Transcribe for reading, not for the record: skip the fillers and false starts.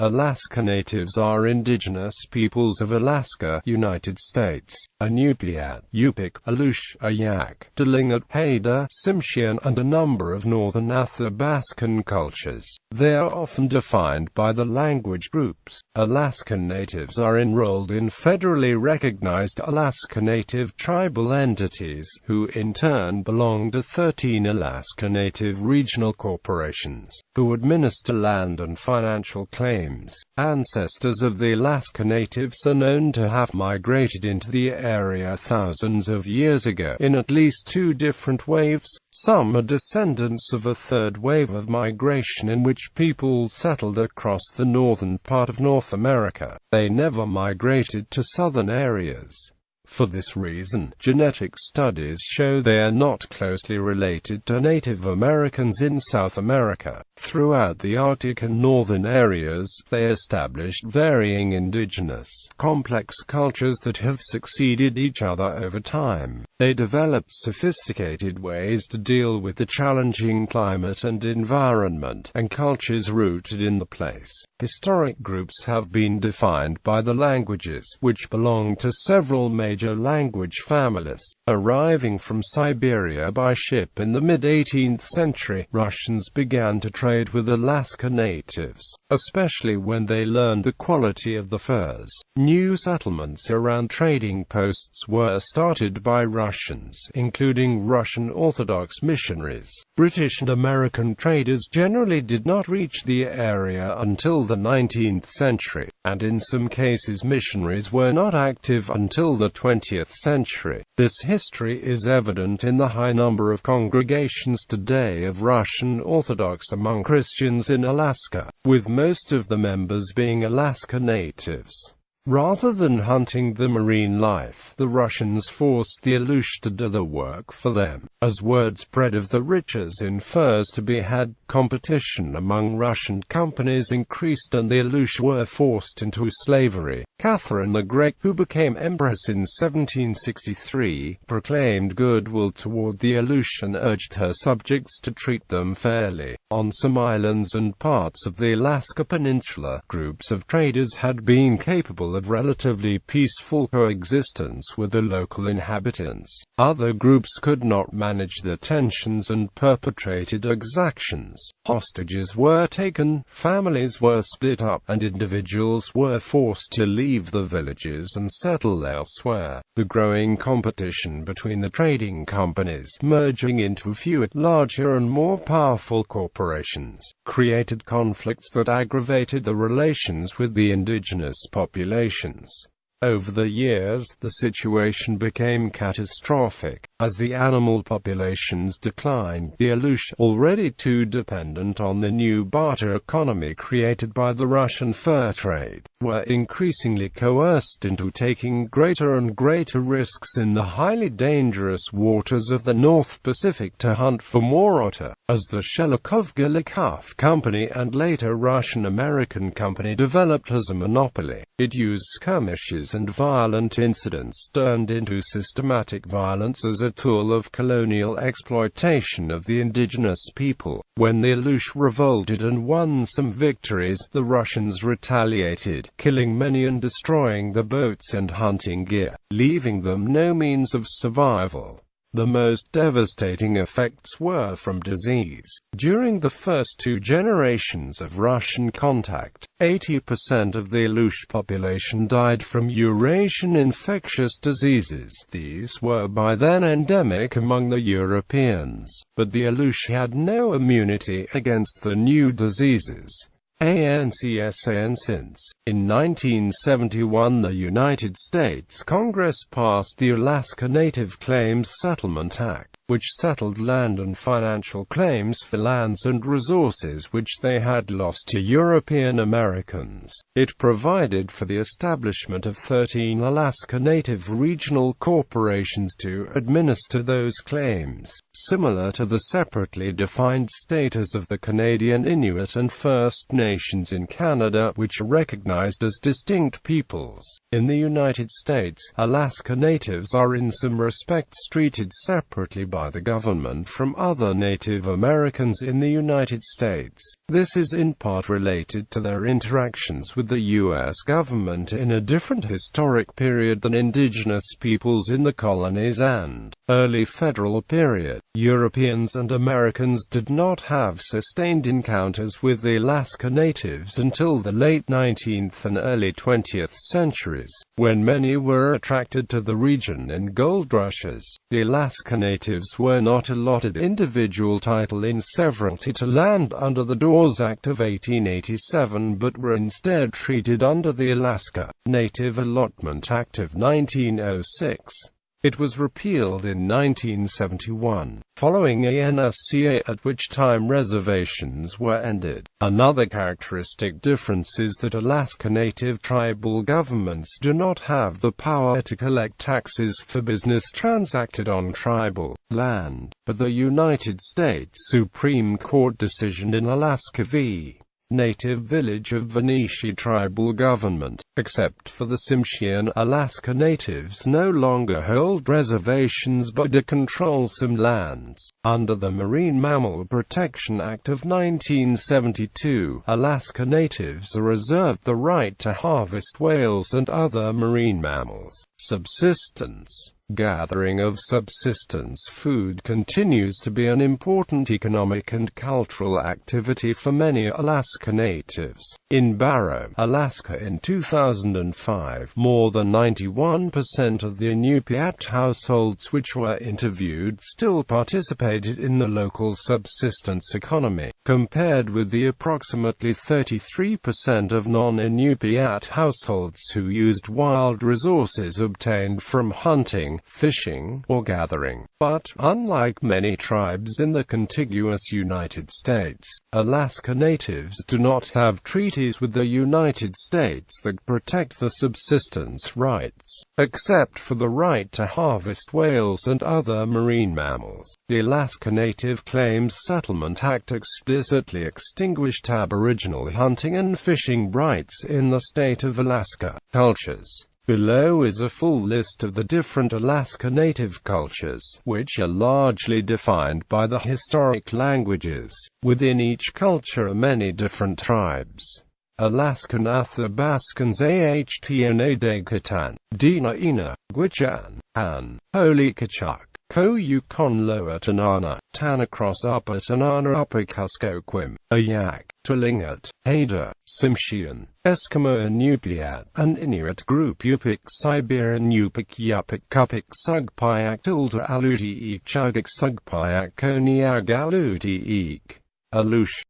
Alaska Natives are indigenous peoples of Alaska, United States. Iñupiat, Yupik, Aleut, Eyak, Tlingit, Haida, Tsimshian, and a number of Northern Athabaskan cultures. They are often defined by the language groups. Alaskan Natives are enrolled in federally recognized Alaska Native tribal entities, who in turn belong to 13 Alaska Native regional corporations, who administer land and financial claims. Ancestors of the Alaska Natives are known to have migrated into the area thousands of years ago, in at least two different waves. Some are descendants of a third wave of migration in which people settled across the northern part of North America. They never migrated to southern areas. For this reason, genetic studies show they are not closely related to Native Americans in South America. Throughout the Arctic and northern areas, they established varying indigenous, complex cultures that have succeeded each other over time. They developed sophisticated ways to deal with the challenging climate and environment, and cultures rooted in the place. Historic groups have been defined by the languages, which belong to several major language families. Arriving from Siberia by ship in the mid-18th century, Russians began to trade with Alaska Natives, especially when they learned the quality of the furs. New settlements around trading posts were started by Russians, including Russian Orthodox missionaries. British and American traders generally did not reach the area until the 19th century, and in some cases missionaries were not active until the 20th century. This history is evident in the high number of congregations today of Russian Orthodox among Christians in Alaska, with most of the members being Alaska Natives. Rather than hunting the marine life, the Russians forced the Aleut to do the work for them. As word spread of the riches in furs to be had, competition among Russian companies increased and the Aleut were forced into slavery. Catherine the Great, who became empress in 1763, proclaimed goodwill toward the Aleut and urged her subjects to treat them fairly. On some islands and parts of the Alaska Peninsula, groups of traders had been capable of relatively peaceful coexistence with the local inhabitants. Other groups could not manage the tensions and perpetrated exactions. Hostages were taken, families were split up, and individuals were forced to leave the villages and settle elsewhere. The growing competition between the trading companies, merging into fewer, larger and more powerful corporations, created conflicts that aggravated the relations with the indigenous populations. Over the years, the situation became catastrophic. As the animal populations declined, the Aleut, already too dependent on the new barter economy created by the Russian fur trade, were increasingly coerced into taking greater and greater risks in the highly dangerous waters of the North Pacific to hunt for more otter. As the Shelikoff-Galikov Company and later Russian-American Company developed as a monopoly, it used skirmishes and violent incidents turned into systematic violence as a tool of colonial exploitation of the indigenous people. When the Aleut revolted and won some victories, the Russians retaliated, killing many and destroying the boats and hunting gear, leaving them no means of survival. The most devastating effects were from disease. During the first two generations of Russian contact, 80% of the Aleut population died from Eurasian infectious diseases. These were by then endemic among the Europeans, but the Aleut had no immunity against the new diseases. Since, in 1971 the United States Congress passed the Alaska Native Claims Settlement Act, which settled land and financial claims for lands and resources which they had lost to European Americans. It provided for the establishment of 13 Alaska Native regional corporations to administer those claims, similar to the separately defined status of the Canadian Inuit and First Nations in Canada, which are recognized as distinct peoples. In the United States, Alaska Natives are in some respects treated separately by the government from other Native Americans in the United States. This is in part related to their interactions with the U.S. government in a different historic period than indigenous peoples in the colonies and early federal period. Europeans and Americans did not have sustained encounters with the Alaska Natives until the late 19th and early 20th centuries, when many were attracted to the region in gold rushes. The Alaska Natives were not allotted individual title in severalty to land under the Dawes Act of 1887 but were instead treated under the Alaska Native Allotment Act of 1906. It was repealed in 1971, following a NSCA, at which time reservations were ended. Another characteristic difference is that Alaska Native tribal governments do not have the power to collect taxes for business transacted on tribal land, but the United States Supreme Court decision in Alaska v. Native Village of Venetian tribal government, except for the Tsimshian, Alaska Natives no longer hold reservations but control some lands. Under the Marine Mammal Protection Act of 1972, Alaska Natives are reserved the right to harvest whales and other marine mammals. Subsistence. Gathering of subsistence food continues to be an important economic and cultural activity for many Alaska Natives. In Barrow, Alaska in 2005, more than 91% of the Iñupiat households which were interviewed still participated in the local subsistence economy, compared with the approximately 33% of non-Iñupiat households who used wild resources obtained from hunting, fishing, or gathering. But, unlike many tribes in the contiguous United States, Alaska Natives do not have treaties with the United States that protect the subsistence rights, except for the right to harvest whales and other marine mammals. The Alaska Native Claims Settlement Act explicitly extinguished Aboriginal hunting and fishing rights in the state of Alaska. Cultures. Below is a full list of the different Alaska Native cultures, which are largely defined by the historic languages. Within each culture are many different tribes. Alaskan Athabaskans Ahtna Degatan, Dina Ina, Gwich'an, Han, Holy Kachuk, Ko Yukon Lower Tanana, Tanacross Upper Tanana Upper Kuskokwim, Eyak, Tlingit, Haida, Tsimshian, Eskimo Iñupiat, and Inuit group Yupik, Siberian Yupik, Yupik, Kupik, Sugpiak, Tilda Aleut, Chugik, Sugpiak, Koniag, Aleut, Eyak, Aleut.